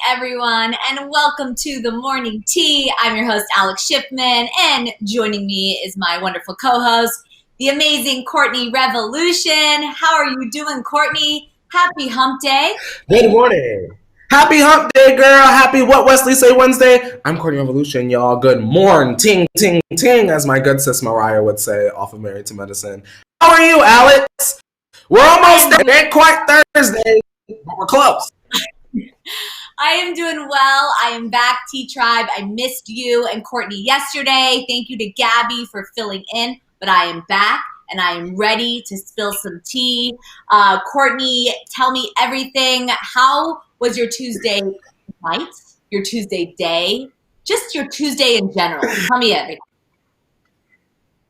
everyone, and welcome to the Morning Tea. I'm your host, Alex Shipman, and joining me is my wonderful co-host, the amazing Courtney Revolution. How are you doing, Courtney? Happy Hump Day. Good morning. Happy Hump Day, girl. Happy What Wesley Say Wednesday. I'm Courtney Revolution, y'all. Good morning. Ting, ting, ting, as my good sis Mariah would say off of Married to Medicine. How are you, Alex? We're almost there. It ain't quite Thursday, but we're close. I am doing well. I am back, T-Tribe. I missed you and Courtney yesterday. Thank you to Gabby for filling in, but I am back and I am ready to spill some tea. Courtney, tell me everything. How was your Tuesday night, your Tuesday day, just your Tuesday in general? Tell me everything.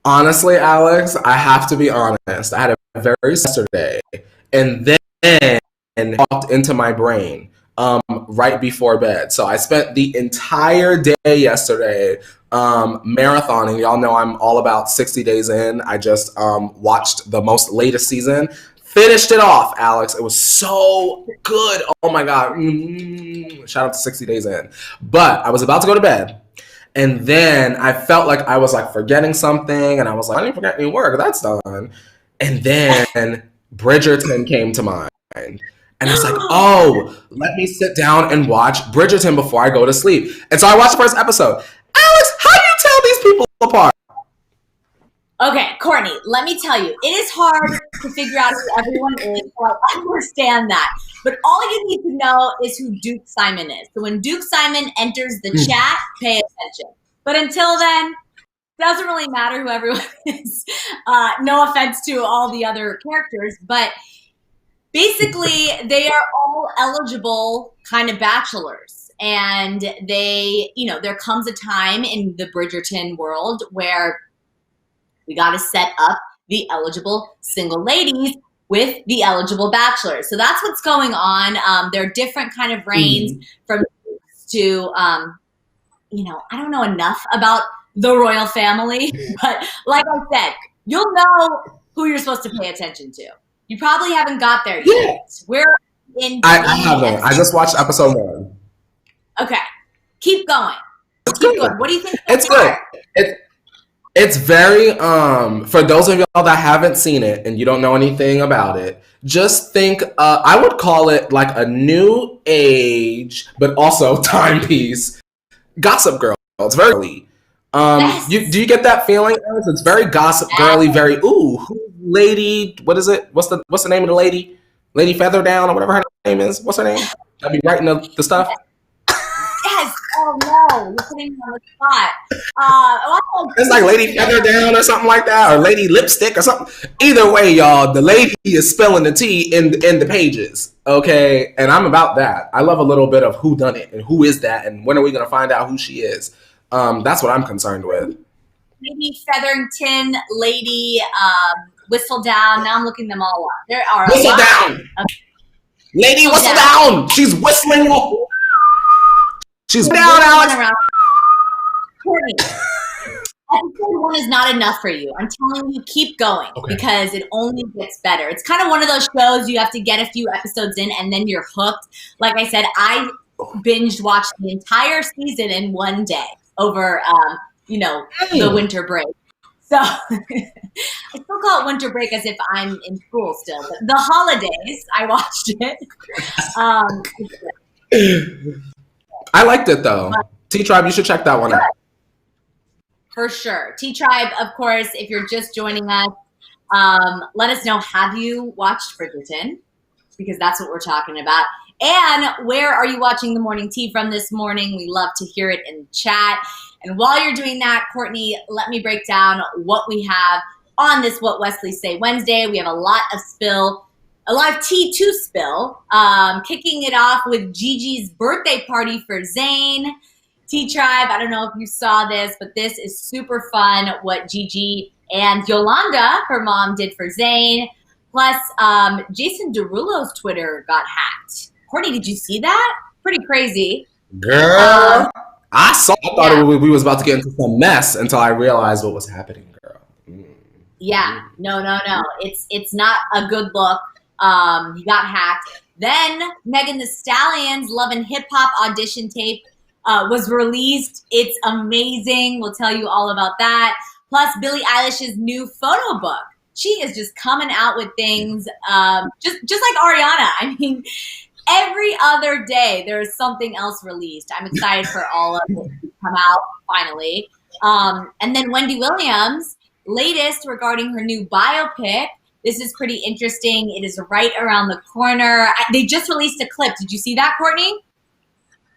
Honestly, Alex, I have to be honest. I had a very yesterday, and then walked into my brain right before bed. So I spent the entire day yesterday marathoning. Y'all know I'm all about 60 days in. I just watched the most latest season. Finished it off, Alex. It was so good. Oh my God. Shout out to 60 days in. But I was about to go to bed. And then I felt like I was like forgetting something. And I was like, I didn't forget any work. That's done. And then Bridgerton came to mind. And it's like, oh, let me sit down and watch Bridgerton before I go to sleep. And so I watched the first episode. Alex, how do you tell these people apart? Okay, Courtney, let me tell you, it is hard to figure out who everyone is. So I understand that. But all you need to know is who Duke Simon is. So when Duke Simon enters the chat, pay attention. But until then, it doesn't really matter who everyone is. No offense to all the other characters, but basically they are all eligible kind of bachelors. And they, there comes a time in the Bridgerton world where we got to set up the eligible single ladies with the eligible bachelors. So that's what's going on. There are different kind of reigns from to, I don't know enough about the royal family, but like I said, you'll know who you're supposed to pay attention to. You probably haven't got there yet. We're in. I haven't. I just watched episode 1. Okay, keep going. Keep going. What do you think? It's good. It's very, for those of y'all that haven't seen it and you don't know anything about it, just think, I would call it like a new age, but also timepiece, Gossip Girl. It's very early. Yes. Do you get that feeling? It's very Gossip Girly, very, lady, what is it? What's the name of the lady? Lady Featherdown or whatever her name is. What's her name? I'll be writing the stuff. Yes. Oh no, you're putting me on the spot. It's like Lady Featherdown or something like that, or Lady Lipstick or something. Either way, y'all, the lady is spilling the tea in the pages. Okay, and I'm about that. I love a little bit of who done it and who is that, and when are we gonna find out who she is? That's what I'm concerned with. Lady Featherington, Lady Whistledown. Now I'm looking them all up. There are Whistledown. Lady Whistledown. She's whistling. She's down, Alex. Courtney, episode 1 is not enough for you. I'm telling you, keep going because it only gets better. It's kind of one of those shows you have to get a few episodes in and then you're hooked. Like I said, I binged watched the entire season in one day over, the winter break. So I still call it winter break as if I'm in school still. But the holidays, I watched it. I liked it though. T-Tribe, you should check that one out. For sure. T-Tribe, of course, if you're just joining us, let us know, have you watched Bridgerton? Because that's what we're talking about. And where are you watching the morning tea from this morning? We love to hear it in the chat. And while you're doing that, Courtney, let me break down what we have on this What Wesley Say Wednesday. We have a lot of tea to spill. Kicking it off with Gigi's birthday party for Zayn. T-Tribe, I don't know if you saw this, but this is super fun what Gigi and Yolanda, her mom, did for Zayn. Plus, Jason Derulo's Twitter got hacked. Courtney, did you see that? Pretty crazy. Girl, I thought we was about to get into some mess until I realized what was happening, girl. Yeah, no. It's not a good look. He got hacked. Then Megan Thee Stallion's Love and Hip Hop audition tape was released. It's amazing. We'll tell you all about that. Plus, Billie Eilish's new photo book. She is just coming out with things just like Ariana. I mean, every other day there is something else released. I'm excited for all of it to come out finally. And then Wendy Williams, latest regarding her new biopic. This is pretty interesting. It is right around the corner. They just released a clip. Did you see that, Courtney?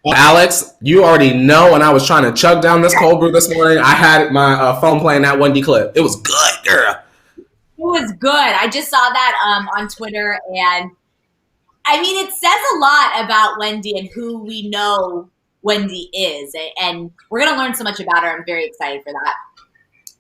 Alex, you already know when I was trying to chug down this cold brew this morning, I had my phone playing that Wendy clip. It was good, girl. It was good. I just saw that on Twitter, and I mean, it says a lot about Wendy and who we know Wendy is, and we're going to learn so much about her. I'm very excited for that.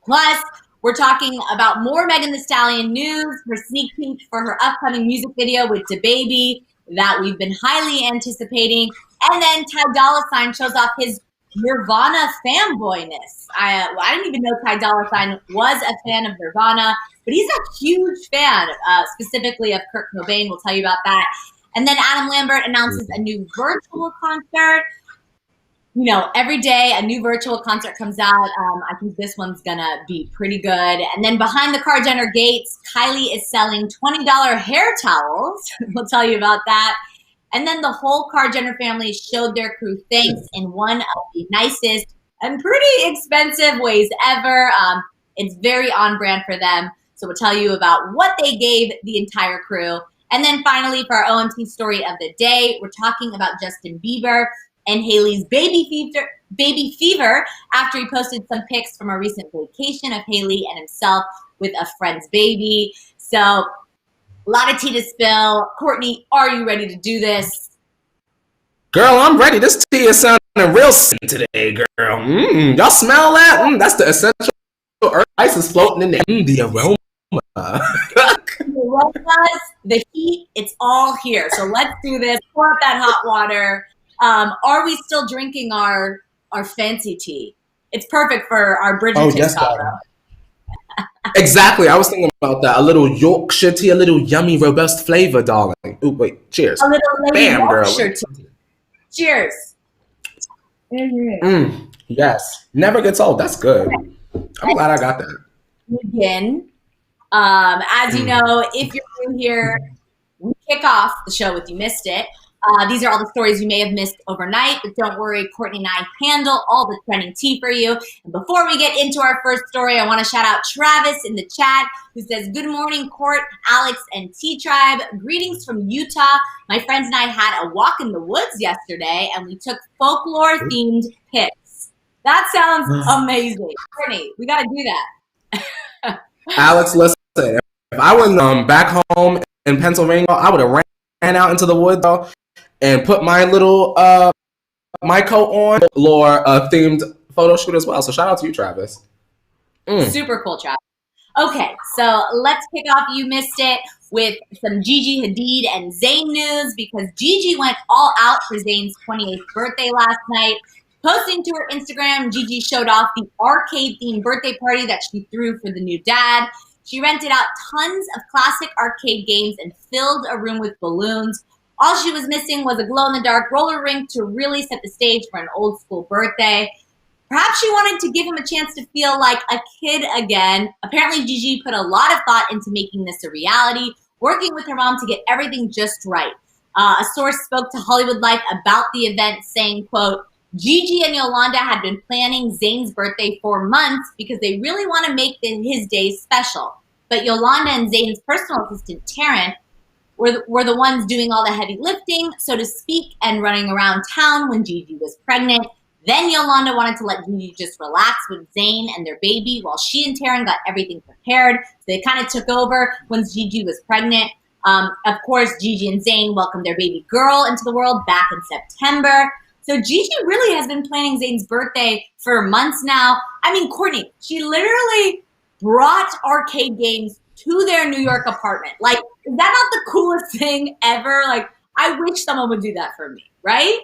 Plus, we're talking about more Megan Thee Stallion news, her sneak peek for her upcoming music video with DaBaby that we've been highly anticipating. And then Ty Dolla $ign shows off his Nirvana fanboyness. I didn't even know Ty Dolla $ign was a fan of Nirvana, but he's a huge fan, specifically of Kurt Cobain. We'll tell you about that. And then Adam Lambert announces a new virtual concert. You know, every day a new virtual concert comes out. I think this one's gonna be pretty good. And then behind the Kar Jenner gates, Kylie is selling $20 hair towels. We'll tell you about that. And then the whole Kar Jenner family showed their crew thanks in one of the nicest and pretty expensive ways ever. It's very on brand for them. So we'll tell you about what they gave the entire crew. And then finally, for our OMT story of the day, we're talking about Justin Bieber and Hailey's baby fever after he posted some pics from a recent vacation of Hailey and himself with a friend's baby. So a lot of tea to spill. Courtney, are you ready to do this? Girl, I'm ready. This tea is sounding real sin today, girl. Y'all smell that? That's the essential earth ice is floating in there. The aroma. The aromas, the heat, it's all here. So let's do this. Pour up that hot water. Are we still drinking our fancy tea? It's perfect for our Bridgerton combo. Exactly. I was thinking about that. A little Yorkshire tea, a little yummy, robust flavor, darling. Ooh, wait. Cheers. A little Bam, Yorkshire girl. tea. Cheers. Yes. Never gets old. That's good. I'm glad I got that. Begin. As you know, if you're new here, we kick off the show with You Missed It. These are all the stories you may have missed overnight, but don't worry, Courtney and I handle all the trending tea for you. And before we get into our first story, I want to shout out Travis in the chat who says, "Good morning, Court, Alex, and Tea Tribe. Greetings from Utah. My friends and I had a walk in the woods yesterday, and we took folklore-themed pics." That sounds amazing. Courtney, we got to do that. Alex, listen, if I went back home in Pennsylvania, I would have ran out into the woods though, and put my little my coat on, folklore themed photo shoot as well. So shout out to you, Travis. Super cool, Travis. Okay, so let's kick off You Missed It with some Gigi Hadid and Zayn news, because Gigi went all out for Zayn's 28th birthday last night. Posting to her Instagram, Gigi showed off the arcade-themed birthday party that she threw for the new dad. She rented out tons of classic arcade games and filled a room with balloons. All she was missing was a glow-in-the-dark roller rink to really set the stage for an old-school birthday. Perhaps she wanted to give him a chance to feel like a kid again. Apparently, Gigi put a lot of thought into making this a reality, working with her mom to get everything just right. A source spoke to Hollywood Life about the event, saying, quote, "Gigi and Yolanda had been planning Zayn's birthday for months because they really want to make his day special. But Yolanda and Zayn's personal assistant, Taryn, were the ones doing all the heavy lifting, so to speak, and running around town when Gigi was pregnant. Then Yolanda wanted to let Gigi just relax with Zayn and their baby while she and Taryn got everything prepared. So they kind of took over once Gigi was pregnant. Of course, Gigi and Zayn welcomed their baby girl into the world back in September. So Gigi really has been planning Zayn's birthday for months now. I mean, Courtney, she literally brought arcade games to their New York apartment. Like, is that not the coolest thing ever? Like, I wish someone would do that for me, right?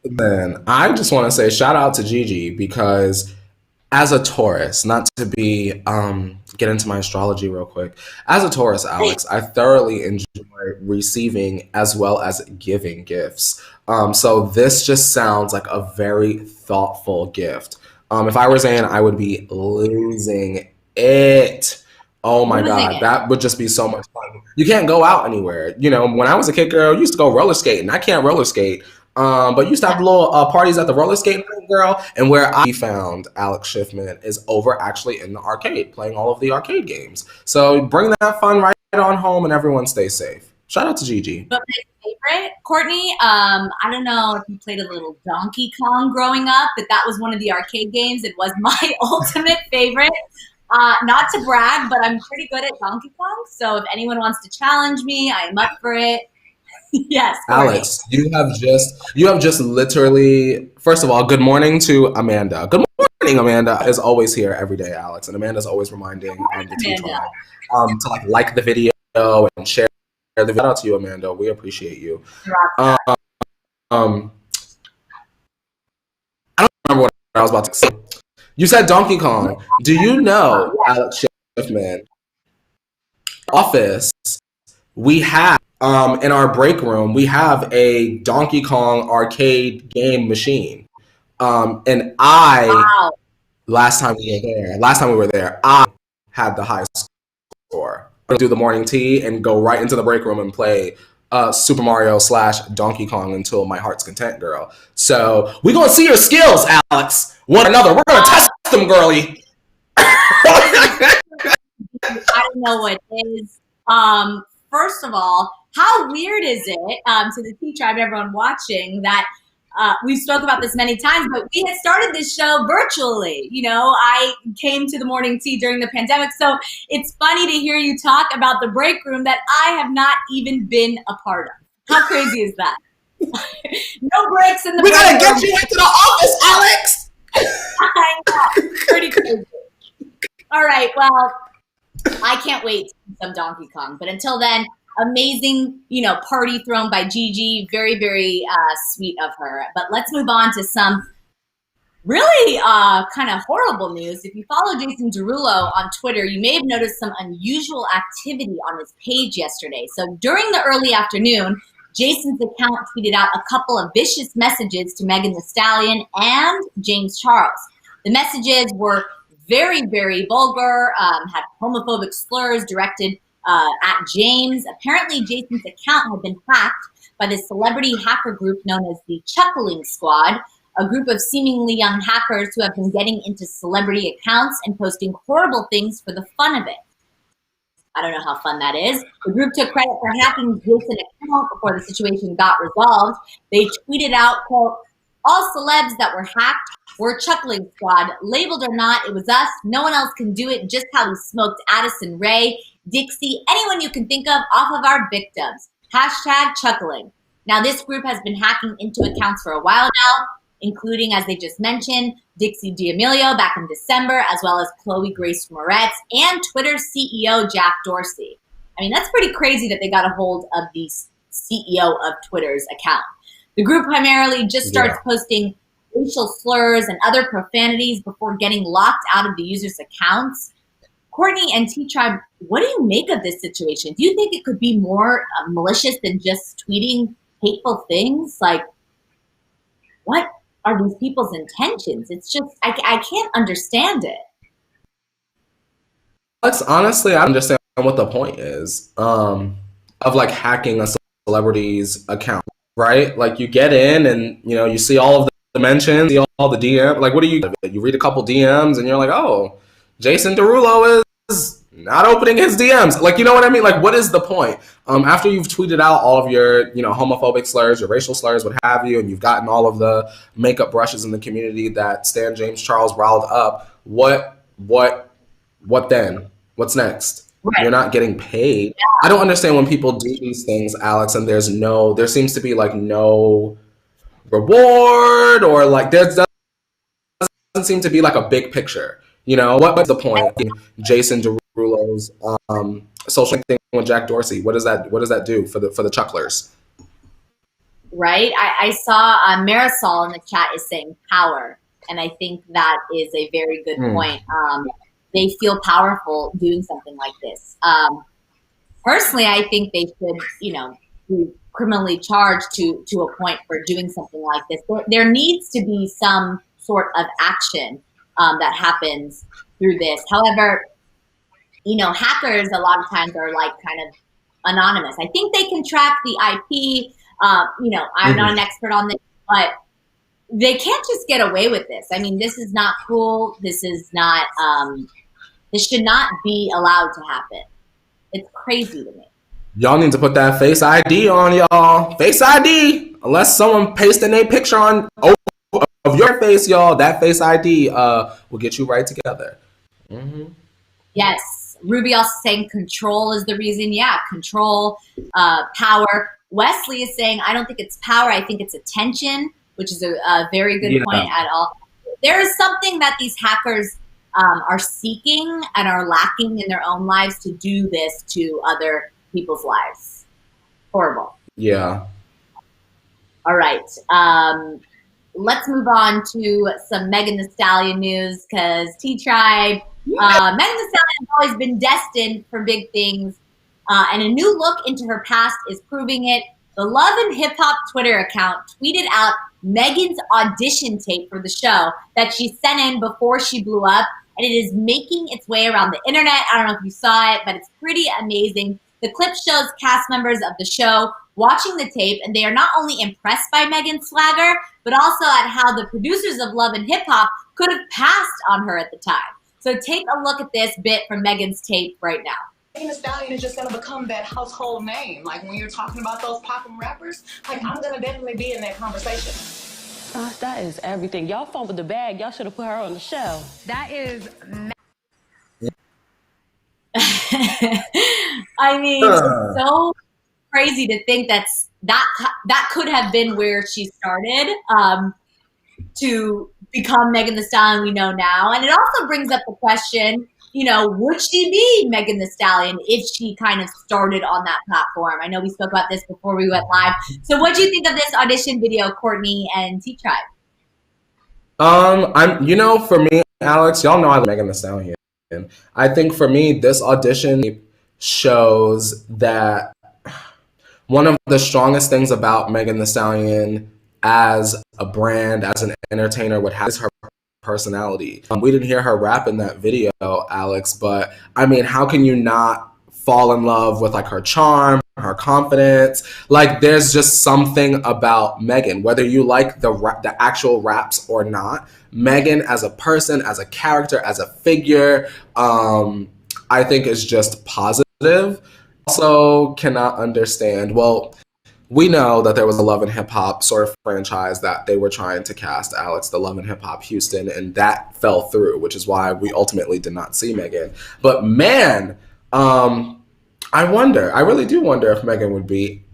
Man, I just want to say shout out to Gigi, because as a Taurus, not to be get into my astrology real quick. As a Taurus, Alex, I thoroughly enjoy receiving as well as giving gifts. So this just sounds like a very thoughtful gift. If I were saying, I would be losing it. Oh my Losing God, it. that would just be so much fun. You can't go out anywhere. You know, when I was a kid, girl, I used to go roller skating. I can't roller skate. But you used to have little parties at the roller skating rink, girl. And where I found Alex Schiffman is over actually in the arcade, playing all of the arcade games. So bring that fun right on home and everyone stay safe. Shout out to Gigi. But my favorite, Courtney, I don't know if you played a little Donkey Kong growing up, but that was one of the arcade games. It was my ultimate favorite. Not to brag, but I'm pretty good at Donkey Kong. So if anyone wants to challenge me, I'm up for it. Yes, Courtney. Alex, you have just literally, first of all, good morning to Amanda. Good morning, Amanda is always here every day, Alex, and Amanda's always reminding the Tea Amanda. Tribe to like the video and share the video. Shout out to you, Amanda. We appreciate you. Um, I don't remember what I was about to say. You said Donkey Kong. Do you know, Alex Schiffman, office, we have in our break room, we have a Donkey Kong arcade game machine. And Wow. last time we were there, I had the highest score. Do the morning tea and go right into the break room and play Super Mario / Donkey Kong until my heart's content, girl. So we're gonna see your skills, Alex. One another. We're gonna test them, girly. I don't know what it is. First of all, how weird is it to the Tea Tribe, everyone watching, that we've spoke about this many times, but we had started this show virtually. You know, I came to the morning tea during the pandemic, so it's funny to hear you talk about the break room that I have not even been a part of. How crazy is that? No breaks in the We break gotta room. get you into the office, Alex. I know. Pretty crazy. All right, well, I can't wait to see some Donkey Kong. But until then, amazing, party thrown by Gigi. Very, very sweet of her. But let's move on to some really kind of horrible news. If you follow Jason Derulo on Twitter, you may have noticed some unusual activity on his page yesterday. So during the early afternoon, Jason's account tweeted out a couple of vicious messages to Megan Thee Stallion and James Charles. The messages were very, very vulgar, had homophobic slurs directed at James. Apparently, Jason's account had been hacked by the celebrity hacker group known as the Chuckling Squad, a group of seemingly young hackers who have been getting into celebrity accounts and posting horrible things for the fun of it. I don't know how fun that is. The group took credit for hacking Jason's account before the situation got resolved. They tweeted out, quote, "All celebs that were hacked were Chuckling Squad. Labeled or not, it was us. No one else can do it. Just how we smoked Addison Rae, Dixie, anyone you can think of off of our victims. Hashtag chuckling." Now, this group has been hacking into accounts for a while now, including, as they just mentioned, Dixie D'Amelio back in December, as well as Chloe Grace Moretz and Twitter's CEO, Jack Dorsey. I mean, that's pretty crazy that they got a hold of the CEO of Twitter's account. The group primarily just starts posting racial slurs and other profanities before getting locked out of the users' accounts. Courtney and T-Tribe, what do you make of this situation? Do you think it could be more malicious than just tweeting hateful things? Like, what are these people's intentions? It's just, I can't understand it. Alex, honestly, I don't understand what the point is of like hacking a celebrity's account, right? Like you get in and you see all of the mentions, see all the DMs. Like, what do you do? You read a couple DMs and you're like, oh, Jason Derulo is not opening his DMs. Like, you know what I mean? Like, what is the point? After you've tweeted out all of your, homophobic slurs, your racial slurs, what have you, and you've gotten all of the makeup brushes in the community that Stan James Charles riled up, what then? What's next? Right. You're not getting paid. Yeah. I don't understand when people do these things, Alex, and there seems to be like no reward, or like there doesn't seem to be like a big picture. What's the point? Jason Derulo's social thing with Jack Dorsey. What does that do for the chucklers? Right. I saw Marisol in the chat is saying power. And I think that is a very good point. They feel powerful doing something like this. Personally, I think they should, be criminally charged to a point for doing something like this. There needs to be some sort of action that happens through this. However, hackers a lot of times are like kind of anonymous. I think they can track the IP. I'm not an expert on this, but they can't just get away with this. I mean, this is not cool. This is not, this should not be allowed to happen. It's crazy to me. Y'all need to put that Face ID on, y'all. Face ID. Unless someone pasting a picture on of your face, y'all, that Face ID will get you right together. Mm-hmm. Yes. Ruby also saying control is the reason. Yeah, control, power. Wesley is saying, I don't think it's power. I think it's attention, which is a very good point at all. There is something that these hackers are seeking and are lacking in their own lives to do this to other people's lives. Horrible. Yeah. All right. Let's move on to some Megan Thee Stallion news because T-Tribe, Megan Thee Stallion has always been destined for big things, and a new look into her past is proving it. The Love and Hip Hop Twitter account tweeted out Megan's audition tape for the show that she sent in before she blew up, and it is making its way around the internet. I don't know if you saw it, but it's pretty amazing. The clip shows cast members of the show watching the tape, and they are not only impressed by Megan's swagger, but also at how the producers of Love and Hip Hop could have passed on her at the time. So take a look at this bit from Megan's tape right now. Megan Thee Stallion is just gonna become that household name. Like when you're talking about those poppin' rappers, like I'm gonna definitely be in that conversation. That is everything. Y'all fumbled the bag. Y'all should have put her on the show. That is. I mean, it's so crazy to think that could have been where she started to become Megan Thee Stallion we know now. And it also brings up the question, would she be Megan Thee Stallion if she kind of started on that platform? I know we spoke about this before we went live. So what do you think of this audition video, Courtney and T-Tribe? For me, Alex, y'all know I love Megan Thee Stallion. I think for me, this audition shows that one of the strongest things about Megan Thee Stallion as a brand, as an entertainer, would have is her personality. We didn't hear her rap in that video, Alex, but I mean, how can you not fall in love with like her charm, her confidence? Like, there's just something about Megan, whether you like the actual raps or not. Megan as a person, as a character, as a figure, I think is just positive. Also cannot understand, well, we know that there was a Love and Hip Hop sort of franchise that they were trying to cast, Alex, the Love and Hip Hop Houston, and that fell through, which is why we ultimately did not see Megan. But man, I really do wonder if Megan would be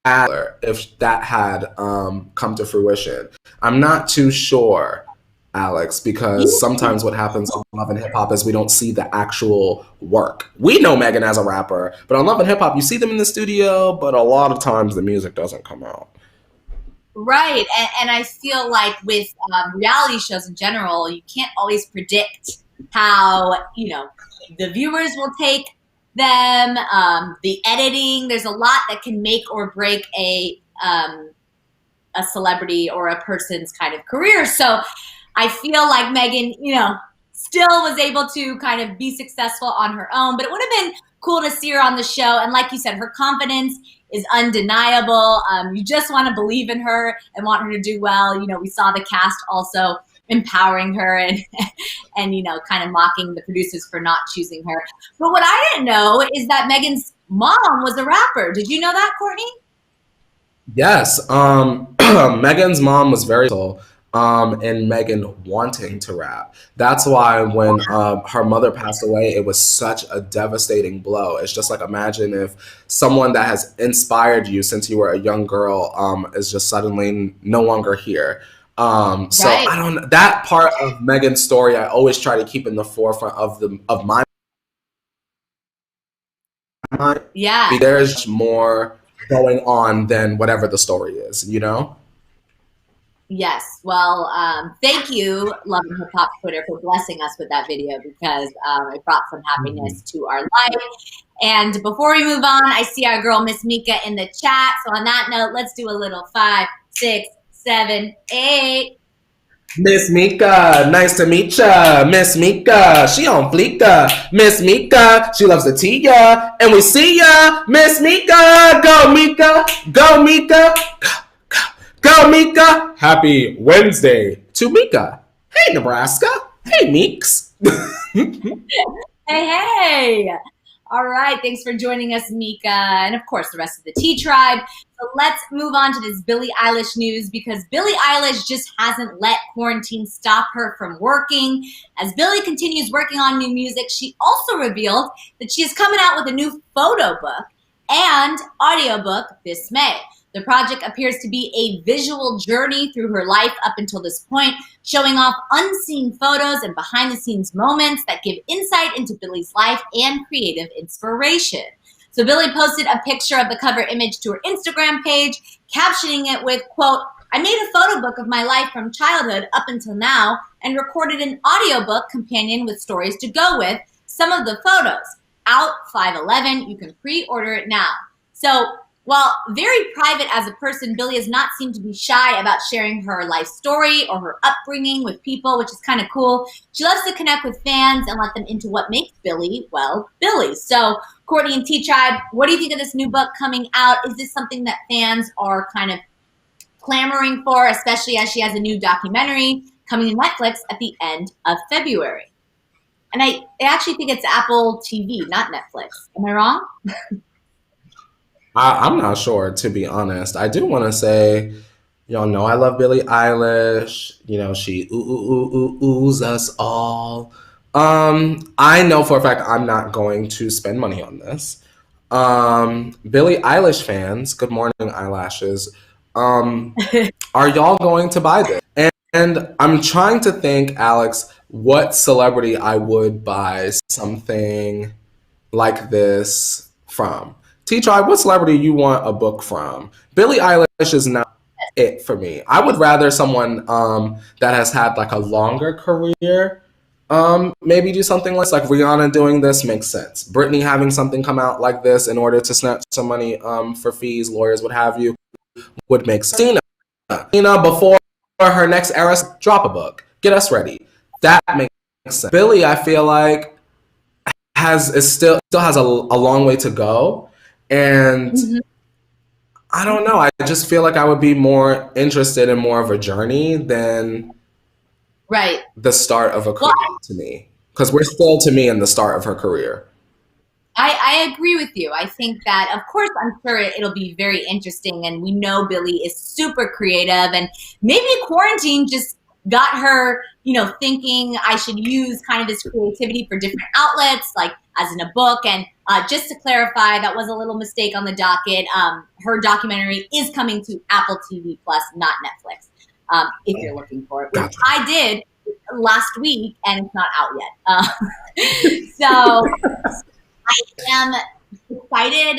if that had come to fruition. I'm not too sure, Alex, because sometimes what happens on Love and Hip Hop is we don't see the actual work. We know Megan as a rapper, but on Love and Hip Hop, you see them in the studio, but a lot of times the music doesn't come out. Right, and I feel like with reality shows in general, you can't always predict how, the viewers will take them, the editing. There's a lot that can make or break a celebrity or a person's kind of career. So I feel like Megan, still was able to kind of be successful on her own, but it would have been cool to see her on the show. And like you said, her confidence is undeniable. You just want to believe in her and want her to do well. We saw the cast also empowering her and kind of mocking the producers for not choosing her. But what I didn't know is that Megan's mom was a rapper. Did you know that, Courtney? Yes. Megan's mom was very in Megan wanting to rap. That's why when her mother passed away, it was such a devastating blow. It's just like, imagine if someone that has inspired you since you were a young girl is just suddenly no longer here. So right. That part of Megan's story, I always try to keep in the forefront of my mind. Yeah. There's more going on than whatever the story is, Yes. Well, thank you, Love and Hip Hop Twitter, for blessing us with that video because it brought some happiness to our life. And before we move on, I see our girl Miss Mika in the chat. So on that note, let's do a little 5, 6, 7, 8. Miss Mika, nice to meet ya. Miss Mika, she on fleeka. Miss Mika, she loves the tea ya. And we see ya. Miss Mika, go Mika, go Mika, go Mika. Happy Wednesday to Mika. Hey Nebraska. Hey Meeks. Hey. All right. Thanks for joining us, Mika. And of course, the rest of the T Tribe. So let's move on to this Billie Eilish news because Billie Eilish just hasn't let quarantine stop her from working. As Billie continues working on new music, she also revealed that she is coming out with a new photo book and audiobook this May. The project appears to be a visual journey through her life up until this point, showing off unseen photos and behind-the-scenes moments that give insight into Billie's life and creative inspiration. So Billie posted a picture of the cover image to her Instagram page, captioning it with, quote, "I made a photo book of my life from childhood up until now and recorded an audiobook companion with stories to go with some of the photos. Out 5/11, you can pre-order it now." So while very private as a person, Billie has not seemed to be shy about sharing her life story or her upbringing with people, which is kind of cool. She loves to connect with fans and let them into what makes Billie, well, Billie. So, Courtney and T-Tribe, what do you think of this new book coming out? Is this something that fans are kind of clamoring for, especially as she has a new documentary coming to Netflix at the end of February? And I actually think it's Apple TV, not Netflix. Am I wrong? I'm not sure, to be honest. I do want to say, y'all know I love Billie Eilish. You know, she oohs us all. I know for a fact I'm not going to spend money on this. Billie Eilish fans, good morning, eyelashes. Are y'all going to buy this? And I'm trying to think, Alex, what celebrity I would buy something like this from. T-Tribe, what celebrity you want a book from? Billie Eilish is not it for me. I would rather someone that has had like a longer career maybe do something like Rihanna doing this makes sense. Britney having something come out like this in order to snatch some money for fees, lawyers, what have you, would make sense. Tina, before her next era, drop a book. Get us ready. That makes sense. Billie, I feel like still has a long way to go, and I don't know. I just feel like I would be more interested in more of a journey than the start of a career to me, because we're still, to me, in the start of her career. I agree with you. I think that, of course, I'm sure it'll be very interesting, and we know Billie is super creative, and maybe quarantine just got her, thinking I should use kind of this creativity for different outlets, like as in a book. And just to clarify, that was a little mistake on the docket. Her documentary is coming to Apple TV Plus, not Netflix, if you're looking for it, which I did last week, and it's not out yet. So I am excited,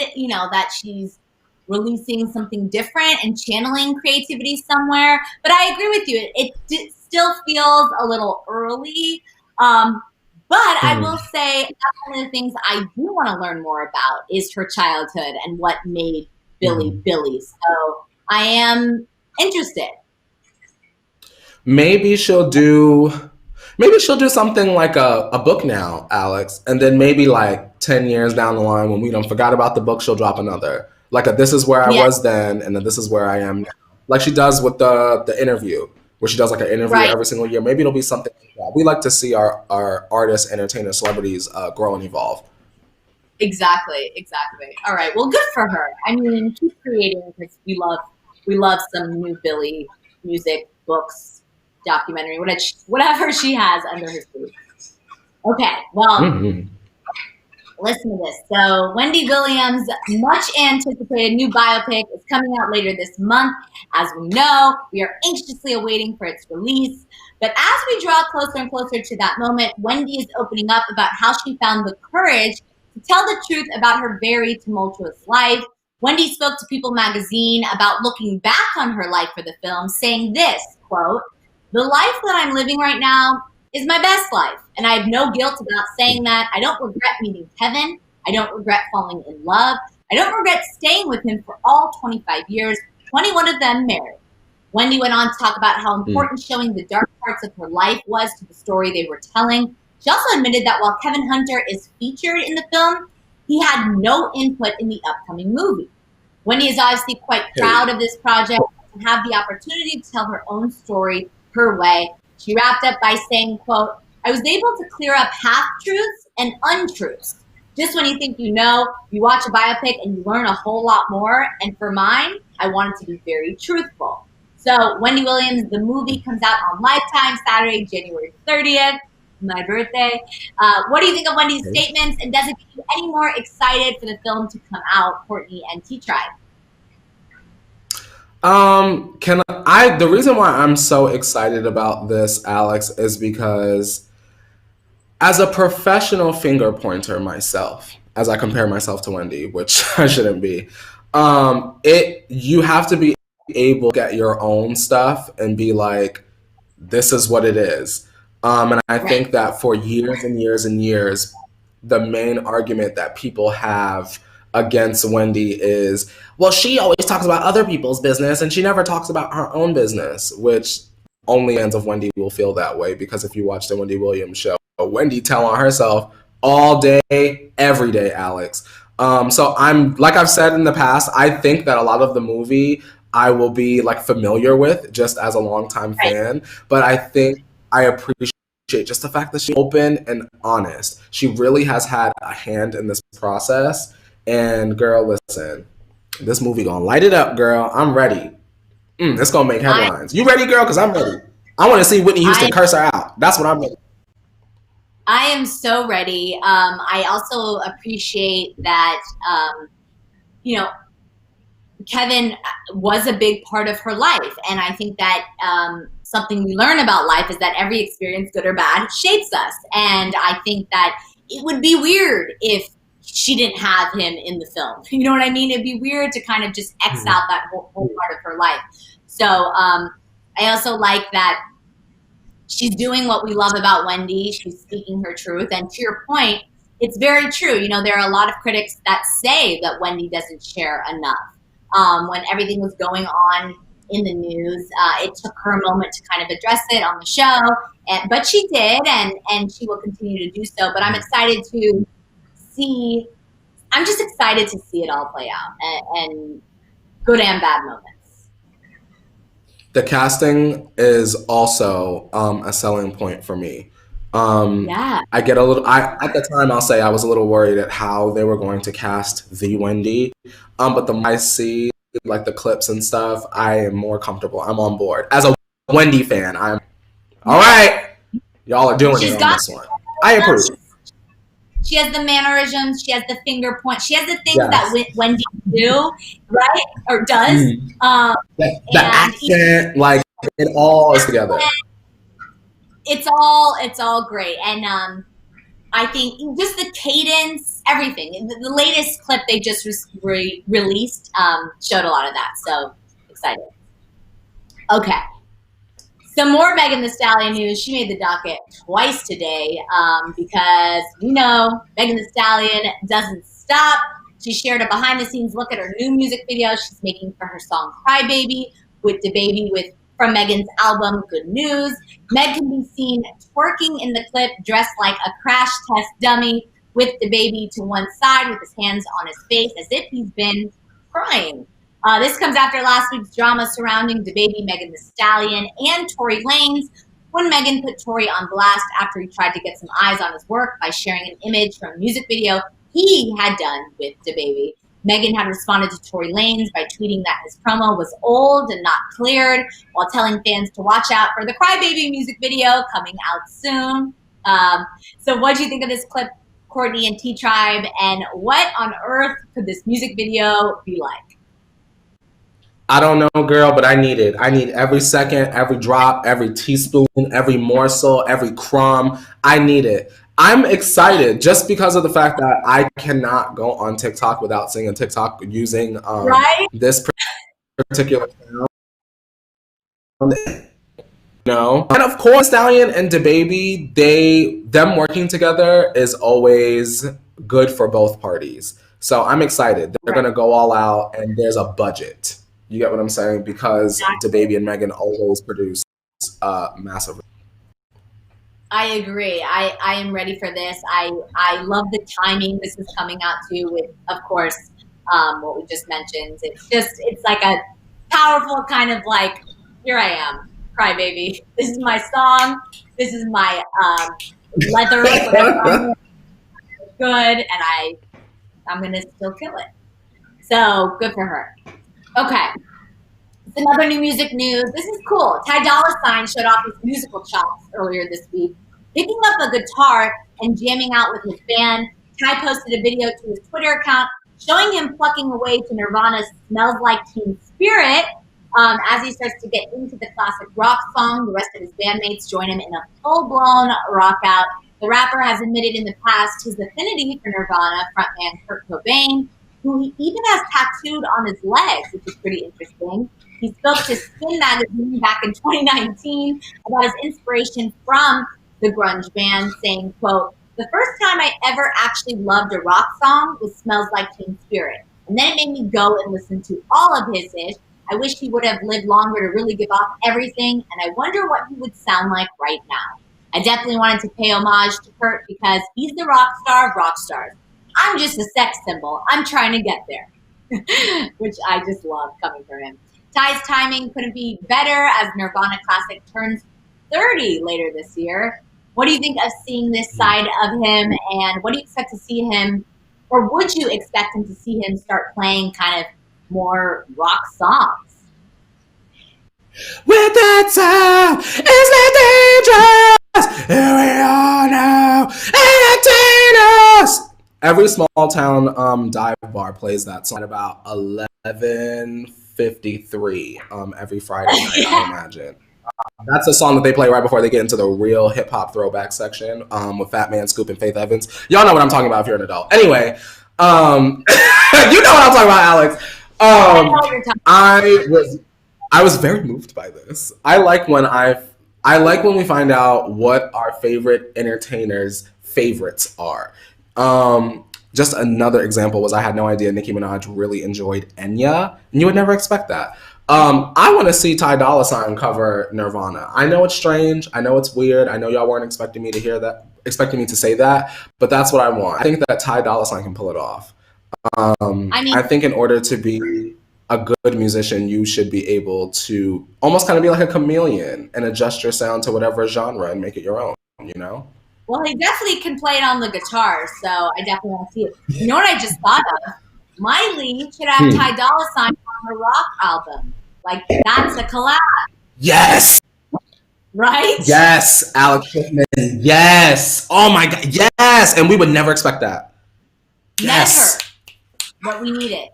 that she's releasing something different and channeling creativity somewhere. But I agree with you. It still feels a little early. But I will say that's one of the things I do want to learn more about is her childhood and what made Billie Billie. So I am interested. Maybe she'll do something like a book now, Alex, and then maybe like 10 years down the line when we don't forgot about the book, she'll drop another. Like this is where I was then, and then this is where I am now. Like she does with the interview, where she does like an interview every single year. Maybe it'll be something like that. We like to see our artists, entertainers, celebrities grow and evolve. Exactly. All right. Well, good for her. I mean, keep creating because we love some new Billie music, books, documentary, whatever she has under her sleeve. Okay. Well, listen to this. So Wendy Williams' much anticipated new biopic is coming out later this month. As we know, we are anxiously awaiting for its release. But as we draw closer and closer to that moment, Wendy is opening up about how she found the courage to tell the truth about her very tumultuous life. Wendy spoke to People magazine about looking back on her life for the film, saying this, quote, "The life that I'm living right now is my best life, and I have no guilt about saying that. I don't regret meeting Kevin. I don't regret falling in love. I don't regret staying with him for all 25 years, 21 of them married." Wendy went on to talk about how important showing the dark parts of her life was to the story they were telling. She also admitted that while Kevin Hunter is featured in the film, he had no input in the upcoming movie. Wendy is obviously quite proud of this project and have the opportunity to tell her own story her way. She wrapped up by saying, quote, "I was able to clear up half-truths and untruths. Just when you think you know, you watch a biopic and you learn a whole lot more. And for mine, I wanted to be very truthful." So Wendy Williams, the movie comes out on Lifetime Saturday, January 30th, my birthday. What do you think of Wendy's statements, and does it get you any more excited for the film to come out, Courtney and T-Tribe? The reason why I'm so excited about this, Alex, is because as a professional finger pointer myself, as I compare myself to Wendy, which I shouldn't be, you have to be able to get your own stuff and be like, this is what it is. And I think that for years and years and years, the main argument that people have against Wendy is, well, she always talks about other people's business and she never talks about her own business, which only fans of Wendy will feel that way, because if you watch the Wendy Williams show, Wendy tell on herself all day, every day, Alex. So I'm, like I've said in the past, I think that a lot of the movie I will be like familiar with just as a longtime fan, but I think I appreciate just the fact that she's open and honest. She really has had a hand in this process. And girl, listen, this movie gonna light it up, girl. I'm ready. It's gonna make headlines. You ready, girl? Because I'm ready. I want to see Whitney Houston curse her out. That's what I'm ready. I am so ready. I also appreciate that, Kevin was a big part of her life. And I think that something we learn about life is that every experience, good or bad, shapes us. And I think that it would be weird if she didn't have him in the film. You know what I mean? It'd be weird to kind of just X out that whole part of her life. So I also like that she's doing what we love about Wendy. She's speaking her truth. And to your point, it's very true. You know, there are a lot of critics that say that Wendy doesn't share enough. When everything was going on in the news, it took her a moment to kind of address it on the show, but she did, and she will continue to do so. But I'm excited to see, I'm just excited to see it all play out, and good and bad moments. The casting is also a selling point for me. I get a little, at the time, I'll say I was a little worried at how they were going to cast the Wendy. But the more I see, like the clips and stuff, I am more comfortable. I'm on board. As a Wendy fan, I'm all right. Y'all are doing it on this one. I approve. She has the mannerisms. She has the finger point. She has the things that Wendy do, right? Or does. The accent, like it all is together. It's all great. And I think just the cadence, everything. The latest clip they just released showed a lot of that. So excited. Okay. Some more Megan Thee Stallion news. She made the docket twice today because, Megan Thee Stallion doesn't stop. She shared a behind-the-scenes look at her new music video she's making for her song Cry Baby with DaBaby from Megan's album Good News. Meg can be seen twerking in the clip dressed like a crash test dummy with DaBaby to one side with his hands on his face as if he's been crying. This comes after last week's drama surrounding DaBaby, Megan Thee Stallion, and Tory Lanez, when Megan put Tory on blast after he tried to get some eyes on his work by sharing an image from a music video he had done with DaBaby. Megan had responded to Tory Lanez by tweeting that his promo was old and not cleared, while telling fans to watch out for the Cry Baby music video coming out soon. So what do you think of this clip, Courtney and T-Tribe, and what on earth could this music video be like? I don't know, girl, but I need it. I need every second, every drop, every teaspoon, every morsel, every crumb. I need it. I'm excited just because of the fact that I cannot go on TikTok without seeing a TikTok using this particular sound. know? And of course, Stallion and DaBaby, them working together is always good for both parties. So I'm excited. They're going to go all out, and there's a budget. You get what I'm saying? Because DaBaby and Megan always produce massive. I agree. I am ready for this. I love the timing this is coming out to with, of course, what we just mentioned. It's like a powerful kind of like, here I am, crybaby. This is my song. This is my leather. Whatever. Good, and I'm gonna still kill it. So good for her. Okay. Some other new music news. This is cool. Ty Dolla $ign showed off his musical chops earlier this week, picking up a guitar and jamming out with his band. Ty posted a video to his Twitter account showing him plucking away to Nirvana's "Smells Like Teen Spirit." As he starts to get into the classic rock song, the rest of his bandmates join him in a full-blown rock out. The rapper has admitted in the past his affinity for Nirvana frontman Kurt Cobain, who he even has tattooed on his legs, which is pretty interesting. He spoke to Spin magazine back in 2019 about his inspiration from the grunge band, saying, quote, "The first time I ever actually loved a rock song was Smells Like Teen Spirit. And then it made me go and listen to all of his ish. I wish he would have lived longer to really give off everything, and I wonder what he would sound like right now. I definitely wanted to pay homage to Kurt because he's the rock star of rock stars. I'm just a sex symbol. I'm trying to get there." Which I just love coming from him. Ty's timing couldn't be better as Nirvana Classic turns 30 later this year. What do you think of seeing this side of him, and what do you expect to see him, or would you expect him to see him start playing kind of more rock songs? With that sound, it's the dangerous. Here we are now, entertain us. Every small town dive bar plays that song at about 11:53 every Friday night. I imagine. That's a song that they play right before they get into the real hip hop throwback section with Fat Man Scoop and Faith Evans. Y'all know what I'm talking about if you're an adult. Anyway, you know what I'm talking about, Alex. I was very moved by this. I like when we find out what our favorite entertainers' favorites are. Just another example was I had no idea Nicki Minaj really enjoyed Enya, and you would never expect that. I want to see Ty Dolla $ign cover Nirvana. I know it's strange. I know it's weird. I know y'all weren't expecting me to say that, but that's what I want. I think that Ty Dolla $ign can pull it off. I think in order to be a good musician, you should be able to almost kind of be like a chameleon and adjust your sound to whatever genre and make it your own, you know? Well, he definitely can play it on the guitar, so I definitely want to see it. You know what I just thought of? Miley should have Ty Dolla $ign on her rock album. Like, that's a collab. Yes! Right? Yes, Alex Pittman. Yes! Oh my God, yes! And we would never expect that. Yes! Never. But we need it.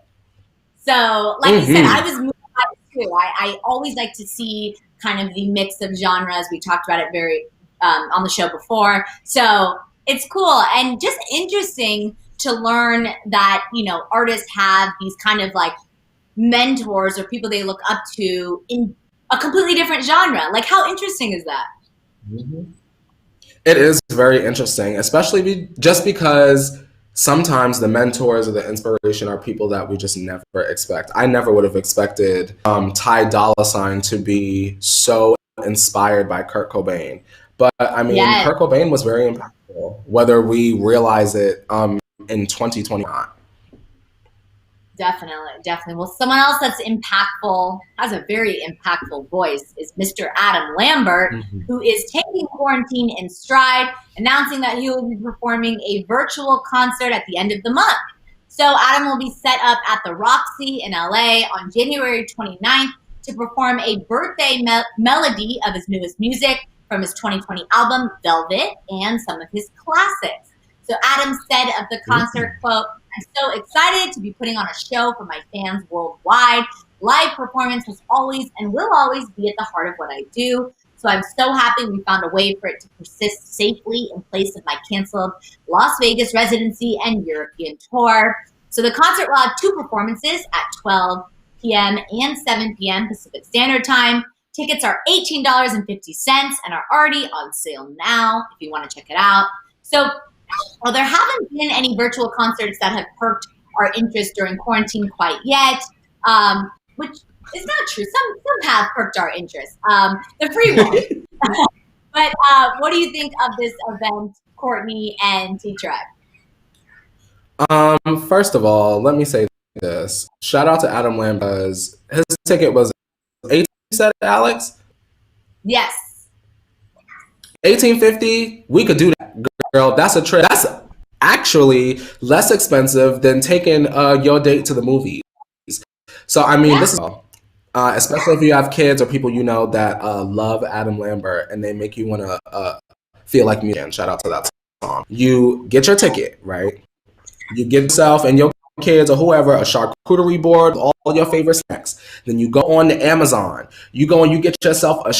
So, like you said, I was moved by it too. I always like to see kind of the mix of genres. We talked about it very on the show before. So it's cool and just interesting to learn that, you know, artists have these kind of like mentors or people they look up to in a completely different genre. Like, how interesting is that? Mm-hmm. It is very interesting, especially just because sometimes the mentors or the inspiration are people that we just never expect. I never would have expected Ty Dolla $ign to be so inspired by Kurt Cobain. But I mean, yes. Kurt Cobain was very impactful, whether we realize it in 2020 or not. Definitely. Well, someone else that's impactful, has a very impactful voice, is Mr. Adam Lambert, who is taking quarantine in stride, announcing that he will be performing a virtual concert at the end of the month. So Adam will be set up at the Roxy in LA on January 29th to perform a birthday melody of his newest music from his 2020 album, Velvet, and some of his classics. So Adam said of the concert, quote, "I'm so excited to be putting on a show for my fans worldwide. Live performance was always and will always be at the heart of what I do. So I'm so happy we found a way for it to persist safely in place of my canceled Las Vegas residency and European tour." So the concert will have two performances at 12 p.m. and 7 p.m. Pacific Standard Time. Tickets are $18.50 and are already on sale now if you want to check it out. So, well, there haven't been any virtual concerts that have perked our interest during quarantine quite yet, which is not true. Some have perked our interest. The free one. But what do you think of this event, Courtney and T-Trek? First of all, let me say this. Shout out to Adam Lambert because his ticket was 18, said Alex? Yes. 1850, we could do that, girl. That's a trip. That's actually less expensive than taking your date to the movies. So, I mean, this is especially if you have kids or people you know that love Adam Lambert and they make you want to feel like me. And shout out to that song. You get your ticket, right? You get yourself and your kids or whoever a charcuterie board, all your favorite snacks. Then you go on to Amazon. You go and you get yourself a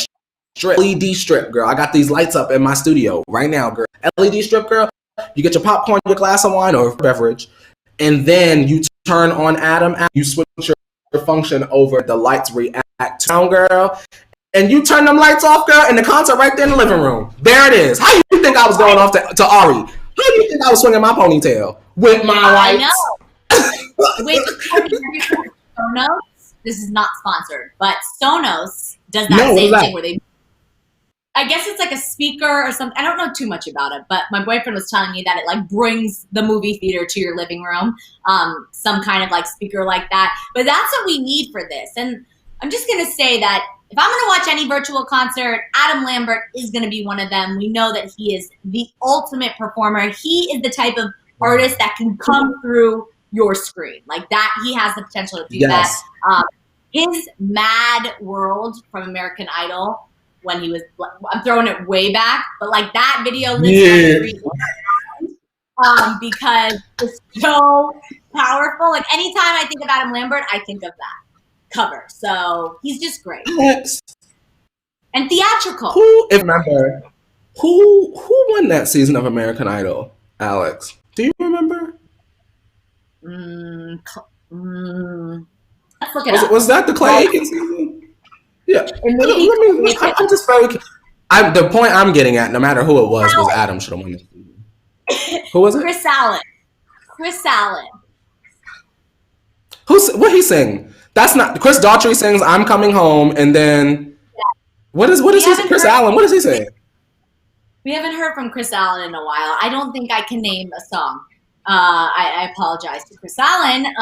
LED strip, girl. I got these lights up in my studio right now, girl. LED strip, girl. You get your popcorn, your glass of wine or beverage, and then you turn on Adam. You switch your function over. The lights react to sound, girl, and you turn them lights off, girl, and the concert right there in the living room. There it is. How you think I was going off to Ari? How do you think I was swinging my ponytail with my lights? I know. Wait, Sonos. This is not sponsored, but Sonos does that same thing where they. I guess it's like a speaker or something. I don't know too much about it, but my boyfriend was telling me that it like brings the movie theater to your living room, some kind of like speaker like that. But that's what we need for this. And I'm just going to say that if I'm going to watch any virtual concert, Adam Lambert is going to be one of them. We know that he is the ultimate performer. He is the type of artist that can come through your screen. Like that, he has the potential to do that. His Mad World from American Idol, when he was, I'm throwing it way back, but like that video lives because it's so powerful. Like anytime I think of Adam Lambert, I think of that cover. So he's just great. And theatrical. Who won that season of American Idol, Alex? Do you remember? Let's look it up. Was that the Clay Aiken season? Yeah. I'm just very. The point I'm getting at, no matter who it was Adam should have won this. Who was it? Chris Allen. What he sing? That's not Chris Daughtry sings "I'm Coming Home," and then what is Chris Allen? What does he say? We haven't heard from Chris Allen in a while. I don't think I can name a song. I apologize to Chris Allen.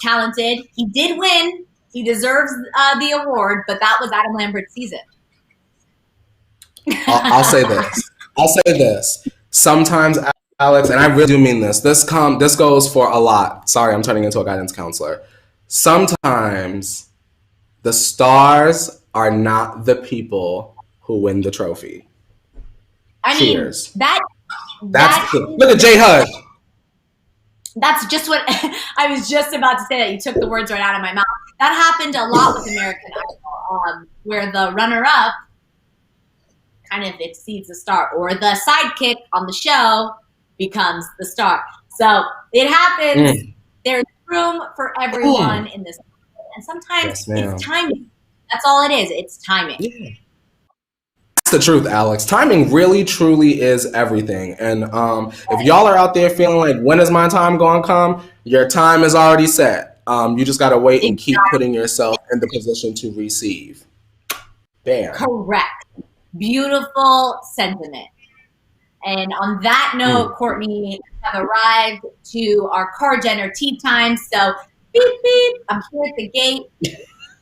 Talented. He did win. He deserves the award, but that was Adam Lambert's season. I'll say this. Sometimes, Alex, and I really do mean this. This goes for a lot. Sorry, I'm turning into a guidance counselor. Sometimes the stars are not the people who win the trophy. Cheers. Look at Jay Hud. That's just what I was just about to say. That you took the words right out of my mouth. That happened a lot with American Idol, where the runner-up kind of exceeds the star, or the sidekick on the show becomes the star. So it happens. There's room for everyone in this, and sometimes it's timing. That's all it is. It's timing. Yeah. That's the truth, Alex. Timing really, truly is everything. And if y'all are out there feeling like, when is my time going to come? Your time is already set. You just got to wait and keep putting yourself in the position to receive. Bam. Correct. Beautiful sentiment. And on that note, Courtney, have arrived to our car Jenner tea time. So, beep, beep. I'm here at the gate.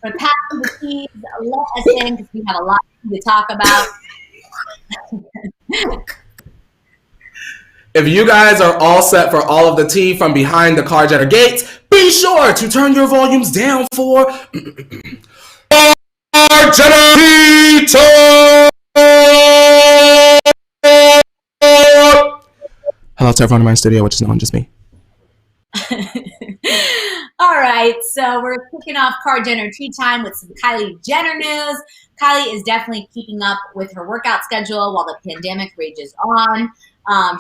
I'm going to pass you the keys. Let us in because we have a lot to talk about. If you guys are all set for all of the tea from behind the car Jenner gates, be sure to turn your volumes down for car Jenner tea time. Hello to everyone in my studio, which is not just me. All right, so we're kicking off Car Jenner tea time with some Kylie Jenner news. Kylie is definitely keeping up with her workout schedule while the pandemic rages on.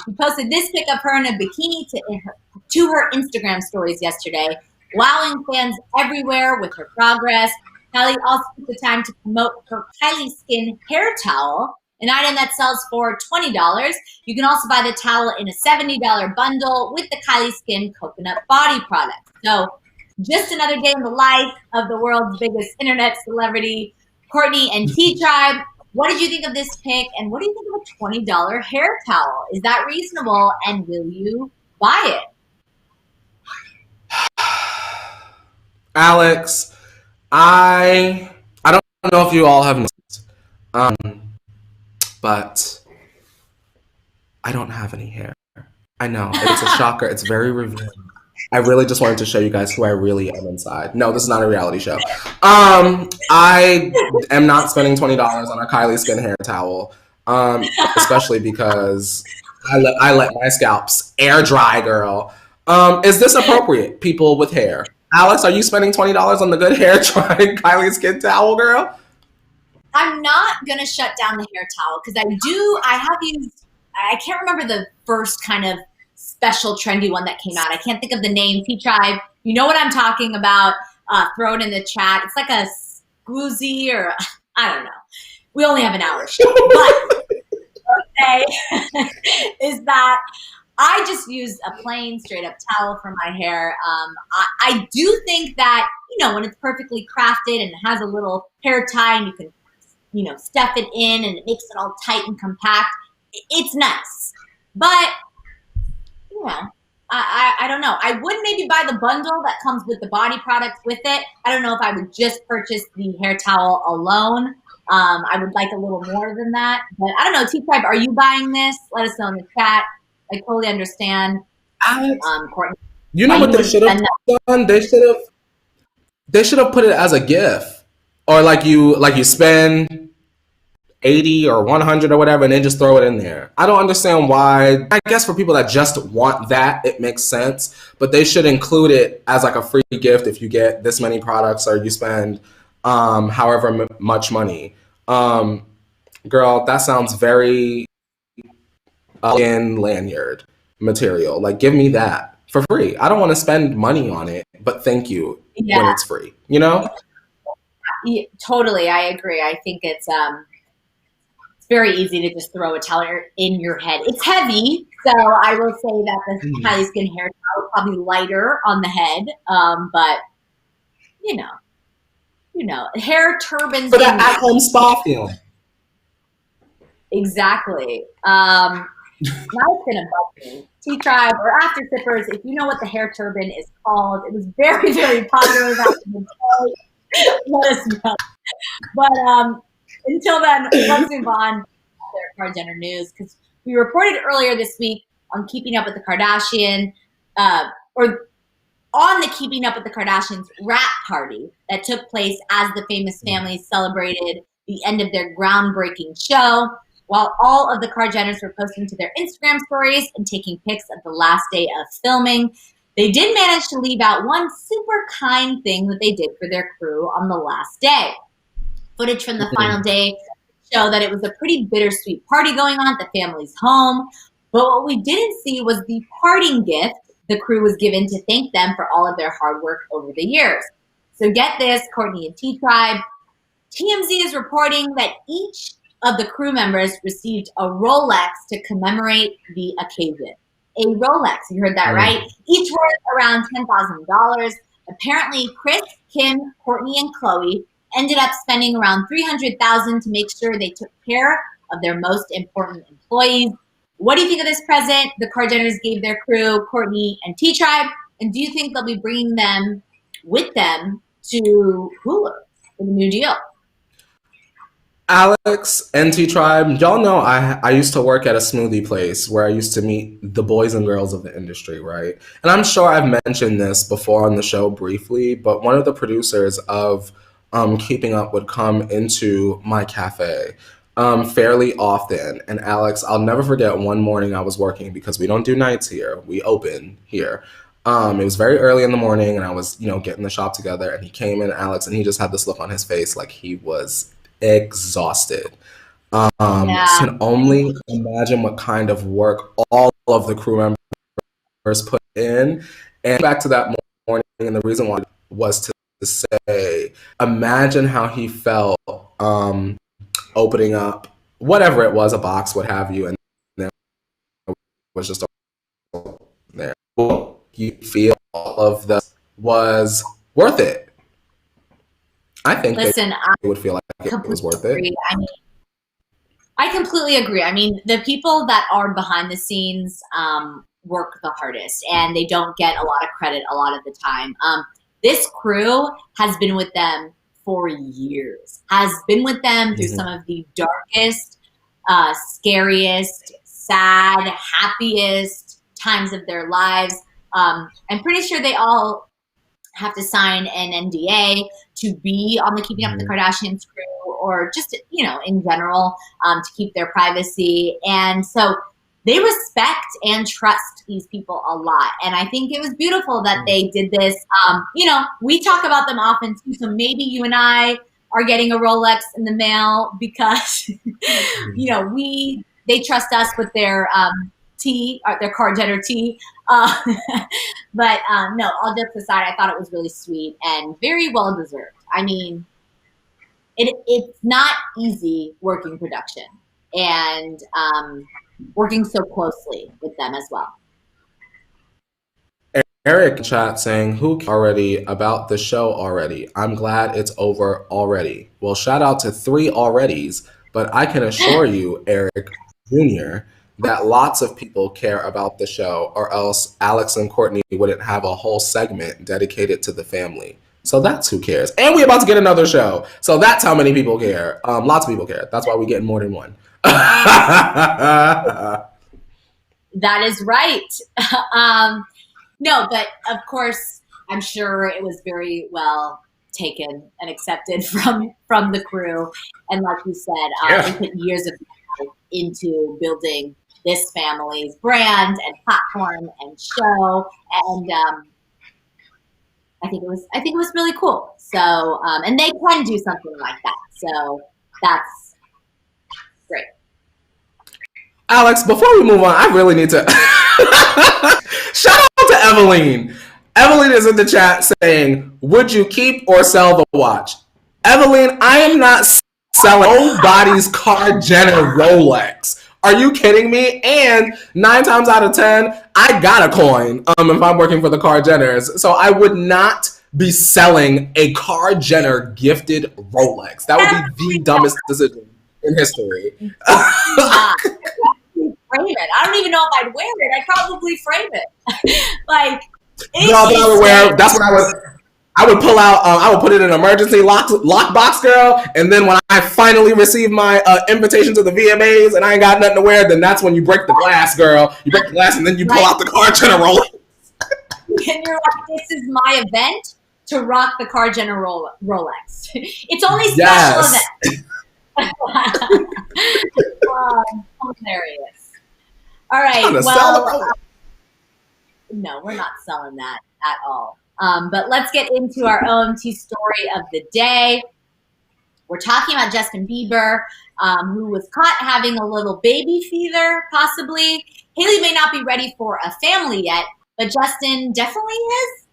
She posted this pic of her in a bikini to her Instagram stories yesterday, wowing fans everywhere with her progress. Hailey also took the time to promote her Kylie Skin hair towel, an item that sells for $20. You can also buy the towel in a $70 bundle with the Kylie Skin coconut body product. So just another day in the life of the world's biggest internet celebrity, Courtney and T-Tribe. What did you think of this pick? And what do you think of a $20 hair towel? Is that reasonable? And will you buy it? Alex, I don't know if you all have noticed, but I don't have any hair. I know, it's a shocker. It's very revealing. I really just wanted to show you guys who I really am inside. No, this is not a reality show. I am not spending $20 on a Kylie Skin hair towel, especially because I let my scalps air dry, girl. Is this appropriate, people with hair? Alex, are you spending $20 on the good hair dry Kylie Skin towel, girl? I'm not going to shut down the hair towel because I have used, I can't remember the first kind of special trendy one that came out. I can't think of the name. T-Tribe, you know what I'm talking about. Throw it in the chat. It's like a Scoozy or I don't know. We only have an hour show. But okay, is that I just use a plain straight up towel for my hair. I do think that, you know, when it's perfectly crafted and it has a little hair tie and you can, you know, stuff it in and it makes it all tight and compact, it's nice. But you know, I don't know. I would maybe buy the bundle that comes with the body products with it. I don't know if I would just purchase the hair towel alone. I would like a little more than that. But I don't know, T-Tribe, are you buying this? Let us know in the chat. I totally understand. Alex, Courtney, you know what they should have done? They should have put it as a gift. Or like you spend 80 or 100 or whatever and then just throw it in there. I don't understand why. I guess for people that just want that, it makes sense, but they should include it as like a free gift if you get this many products or you spend however much money. Girl, that sounds very in lanyard material. Like, give me that for free. I don't want to spend money on it, but thank you when it's free, you know? Yeah, totally, I agree. I think it's very easy to just throw a towel in your head. It's heavy, so I will say that the Kylie Skin hair towel is probably lighter on the head, but you know, hair turbans for that at-home spa feeling. Exactly. Now it's gonna bug me. T-Tribe or After Sippers, if you know what the hair turban is called, it was very, very popular back in the day. Let us know. But until then, let's move on to their Kardashian Jenner news because we reported earlier this week on Keeping Up with the Kardashians, or on the Keeping Up with the Kardashians wrap party that took place as the famous family celebrated the end of their groundbreaking show. While all of the Kardashians were posting to their Instagram stories and taking pics of the last day of filming, they did manage to leave out one super kind thing that they did for their crew on the last day. Footage from the final day show that it was a pretty bittersweet party going on at the family's home. But what we didn't see was the parting gift the crew was given to thank them for all of their hard work over the years. So get this, Courtney and T-Tribe. TMZ is reporting that each of the crew members received a Rolex to commemorate the occasion. A Rolex, you heard that right? Each worth around $10,000. Apparently, Kris, Kim, Courtney, and Khloe ended up spending around $300,000 to make sure they took care of their most important employees. What do you think of this present the Kardashians gave their crew, Courtney and T-Tribe? And do you think they'll be bringing them with them to Hulu for the new deal? Alex and T-Tribe, y'all know I used to work at a smoothie place where I used to meet the boys and girls of the industry, right? And I'm sure I've mentioned this before on the show briefly, but one of the producers of Keeping Up would come into my cafe fairly often. And Alex, I'll never forget one morning I was working because we don't do nights here. We open here. It was very early in the morning and I was, getting the shop together and he came in, Alex, and he just had this look on his face like he was exhausted. So you can only imagine what kind of work all of the crew members put in. And back to that morning, and the reason why was to to say, imagine how he felt opening up whatever it was, a box, what have you, and there was just there. You feel all of this was worth it. I think Listen, they would feel like it was worth it. I completely agree. I mean, the people that are behind the scenes work the hardest, and they don't get a lot of credit a lot of the time. This crew has been with them for years, has been with them through some of the darkest, scariest, sad, happiest times of their lives. I'm pretty sure they all have to sign an NDA to be on the Keeping Up with the Kardashians crew, or just, you know, in general, to keep their privacy. And so they respect and trust these people a lot. And I think it was beautiful that they did this. You know, we talk about them often too, so maybe you and I are getting a Rolex in the mail because, you know, they trust us with their tea, or their card dinner tea. But no, all jokes aside, I thought it was really sweet and very well deserved. I mean, it's not easy working production and working so closely with them as well. Eric chat saying, who already about the show already? I'm glad it's over already. Well, shout out to 3 alreadys, but I can assure you, Eric Jr., that lots of people care about the show, or else Alex and Courtney wouldn't have a whole segment dedicated to the family. So that's who cares. And we're about to get another show. So that's how many people care. Lots of people care. That's why we're getting more than one. That is right. No, but of course, I'm sure it was very well taken and accepted from the crew. And like you said, they put years of time into building this family's brand and platform and show. And I think it was really cool. So, and they can do something like that. So that's great. Alex, before we move on, I really need to shout out to Evelyn. Evelyn is in the chat saying, would you keep or sell the watch? Evelyn, I am not selling nobody's Kar Jenner Rolex. Are you kidding me? And 9 times out of 10, I got a coin if I'm working for the Kar Jenners. So I would not be selling a Kar Jenner gifted Rolex. That would be the dumbest decision in history. Frame it. I don't even know if I'd wear it. I'd probably frame it. Like, no, but I would wear. That's what I would pull out. I would put it in an emergency lock box, girl. And then when I finally receive my invitation to the VMAs and I ain't got nothing to wear, then that's when you break the glass, girl. You break the glass and then you pull out the Kar Jenner Rolex. And you're like, this is my event to rock the Kar Jenner Rolex. It's only special event. Hilarious. All right. Well, no, we're not selling that at all. But let's get into our OMT story of the day. We're talking about Justin Bieber, who was caught having a little baby fever, possibly. Hailey may not be ready for a family yet, but Justin definitely is.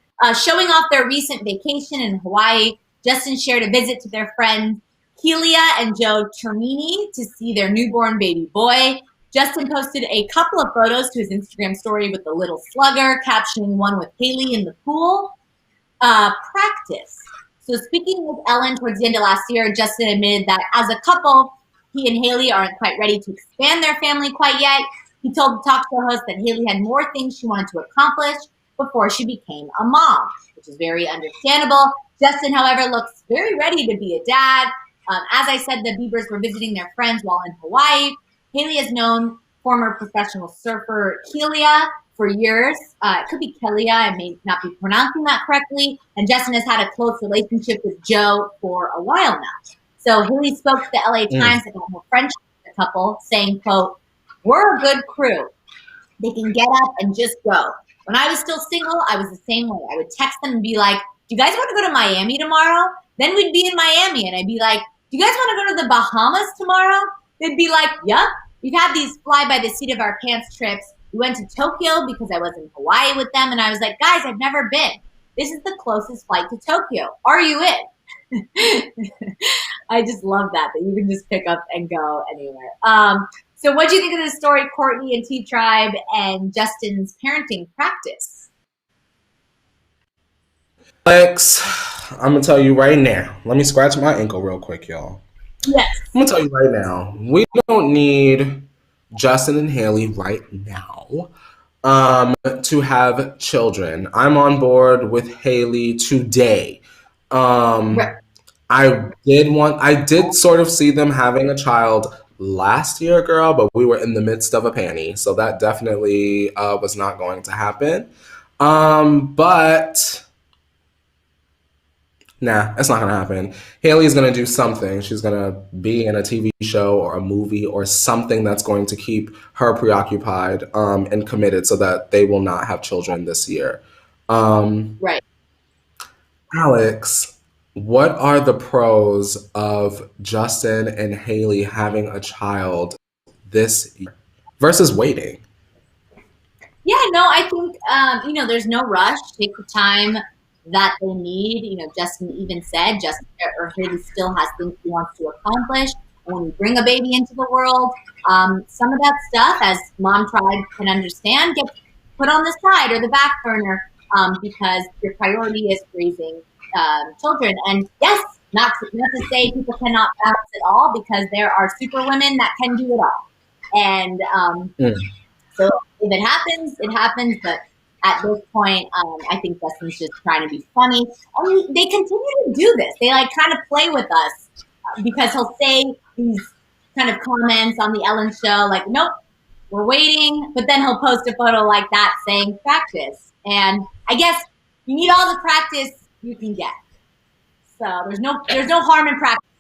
Showing off their recent vacation in Hawaii, Justin shared a visit to their friends Kelia and Joe Termini to see their newborn baby boy. Justin posted a couple of photos to his Instagram story with the little slugger, captioning one with Hailey in the pool. Practice. So speaking with Ellen towards the end of last year, Justin admitted that as a couple, he and Hailey aren't quite ready to expand their family quite yet. He told the talk show host that Hailey had more things she wanted to accomplish before she became a mom, which is very understandable. Justin, however, looks very ready to be a dad. As I said, the Biebers were visiting their friends while in Hawaii. Hailey has known former professional surfer Kelia for years. It could be Kelia, I may not be pronouncing that correctly. And Justin has had a close relationship with Joe for a while now. So Hailey spoke to the LA Times about her friendship with the couple, saying, quote, "We're a good crew. They can get up and just go. When I was still single, I was the same way. I would text them and be like, do you guys want to go to Miami tomorrow? Then we'd be in Miami. And I'd be like, do you guys want to go to the Bahamas tomorrow? They'd be like, yep. We've had these fly by the seat of our pants trips. We went to Tokyo because I was in Hawaii with them. And I was like, guys, I've never been. This is the closest flight to Tokyo. Are you in? I just love that you can just pick up and go anywhere. So what do you think of the story, Courtney and T Tribe and Justin's parenting practice? Alex, I'm gonna tell you right now. Let me scratch my ankle real quick, y'all. Yes. I'm gonna tell you right now. We don't need Justin and Hailey right now to have children. I'm on board with Hailey today. Right. I did sort of see them having a child last year, girl, but we were in the midst of a panty, so that definitely was not going to happen. But nah, it's not gonna happen. Hailey's gonna do something. She's gonna be in a TV show or a movie or something that's going to keep her preoccupied and committed, so that they will not have children this year. Right. Alex, what are the pros of Justin and Hailey having a child this year versus waiting? Yeah, no, I think, there's no rush. Take the time that they need. Justin even said Justin or Hailey still has things he wants to accomplish. And when you bring a baby into the world, some of that stuff, as Mom Tribe can understand, gets put on the side or the back burner because your priority is raising children. And yes, not to say people cannot balance it all, because there are super women that can do it all. And so if it happens, it happens. But at this point, I think Justin's just trying to be funny. They continue to do this. They kind of play with us because he'll say these kind of comments on the Ellen show, like, nope, we're waiting. But then he'll post a photo like that saying practice. And I guess you need all the practice you can get. So there's no harm in practice.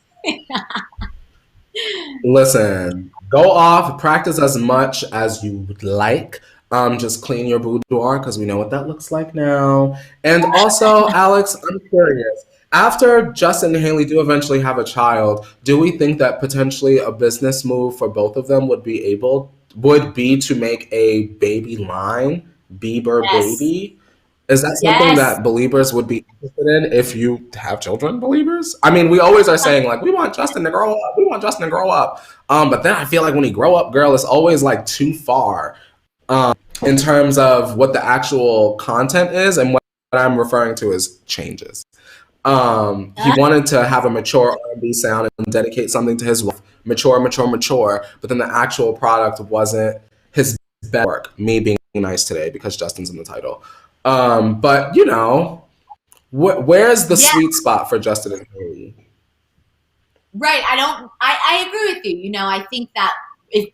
Listen, go off, practice as much as you would like. Just clean your boudoir, because we know what that looks like now. And also, Alex, I'm curious. After Justin and Hailey do eventually have a child, do we think that potentially a business move for both of them would be to make a baby line, Bieber Yes. Baby? Is that something that Beliebers would be interested in if you have children, Beliebers? I mean, we always are saying, like, we want Justin to grow up. We want Justin to grow up. But then I feel like when he grow up, girl, it's always like too far in terms of what the actual content is, and what I'm referring to is changes. He wanted to have a mature R&B sound and dedicate something to his wife. Mature. But then the actual product wasn't his best work. Me being nice today because Justin's in the title. But where's the sweet spot for Justin and Hailey? Right. I agree with you. I think that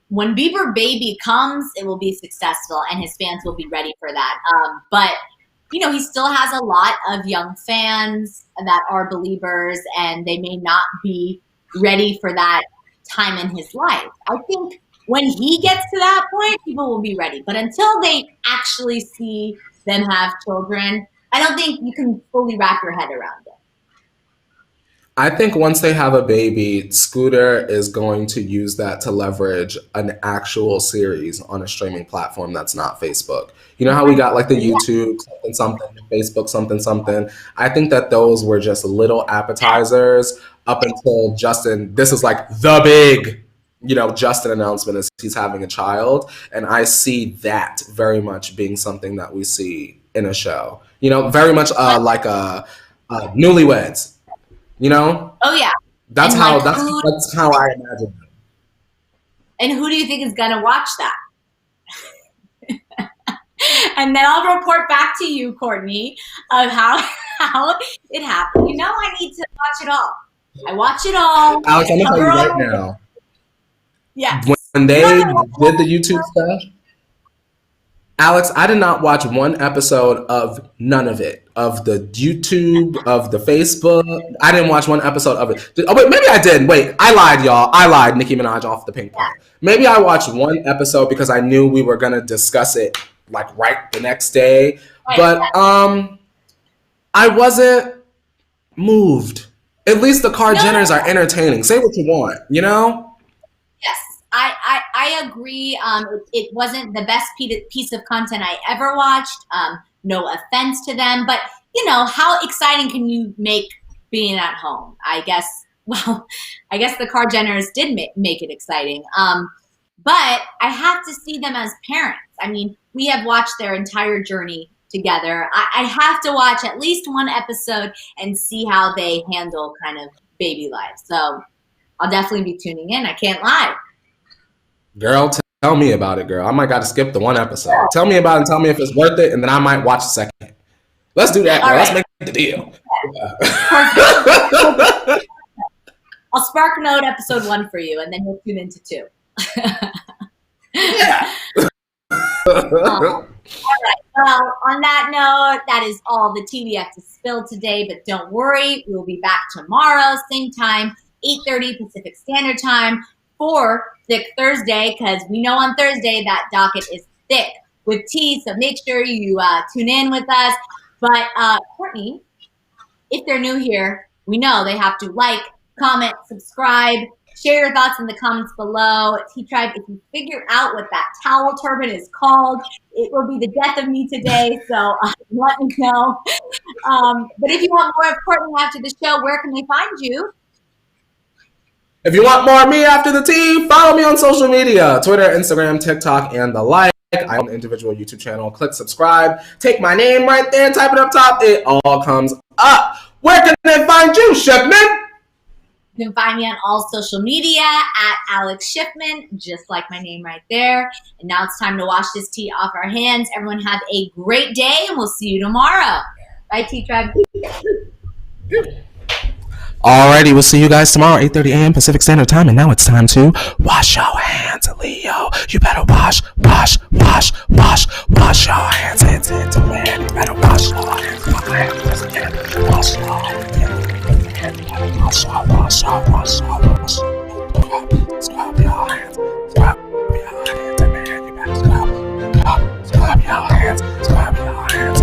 when Bieber Baby comes, it will be successful and his fans will be ready for that. But he still has a lot of young fans that are Beliebers, and they may not be ready for that time in his life. I think when he gets to that point, people will be ready. But until they actually see them have children, I don't think you can fully wrap your head around it. I think once they have a baby, Scooter is going to use that to leverage an actual series on a streaming platform that's not Facebook. You know how we got like the YouTube something, Facebook something. I think that those were just little appetizers up until Justin. This is like the big, Justin announcement is he's having a child. And I see that very much being something that we see in a show. Very much like Newlyweds. Oh yeah. That's how I imagine it. And who do you think is gonna watch that? And then I'll report back to you, Courtney, of how it happened. I need to watch it all. I watch it all. Alex, I'm gonna tell you right now. Yeah. When they did the YouTube stuff, Alex, I did not watch one episode of none of it. Of the YouTube, of the Facebook. I didn't watch one episode of it. Oh, wait, maybe I did. Wait, I lied, y'all. I lied, Nicki Minaj off the Pink Pump. Maybe I watched one episode because I knew we were going to discuss it like right the next day. But I wasn't moved. At least the Jenners are entertaining. Say what you want, Yes, I agree. It wasn't the best piece of content I ever watched. No offense to them, but you know, how exciting can you make being at home? I guess the Kardashians did make it exciting. But I have to see them as parents. I mean, we have watched their entire journey together. I have to watch at least one episode and see how they handle kind of baby life. So I'll definitely be tuning in. I can't lie. Girl, tell me about it, girl. I might got to skip the one episode. Tell me about it and tell me if it's worth it, and then I might watch the second. Let's do that, girl. Right. Let's make the deal. I'll spark note episode 1 for you, and then you'll tune into 2. Yeah. All right. Well, on that note, that is all the tea we have to spill today. But don't worry, we'll be back tomorrow, same time, 8:30 Pacific Standard Time for Thick Thursday, because we know on Thursday that docket is thick with tea. So make sure you tune in with us. But Courtney, if they're new here, we know they have to like, comment, subscribe, share your thoughts in the comments below. T-Tribe, if you figure out what that towel turban is called, it will be the death of me today. So let me know. But if you want more of Courtney after the show, where can they find you? If you want more of me after the tea, follow me on social media, Twitter, Instagram, TikTok, and the like. I own an individual YouTube channel. Click subscribe. Take my name right there and type it up top. It all comes up. Where can they find you, Shipman? You can find me on all social media at Alex Shipman, just like my name right there. And now it's time to wash this tea off our hands. Everyone have a great day, and we'll see you tomorrow. Bye, T-Tribe. Alrighty, we'll see you guys tomorrow, 8:30 a.m. Pacific Standard Time. And now it's time to wash your hands, Leo. You better wash your hands. Hands, man. You better wash your hands. Wash your hands. Wash your hands. Scrub your hands. Scrub your hands, man. You better scrub your hands. Scrub your hands.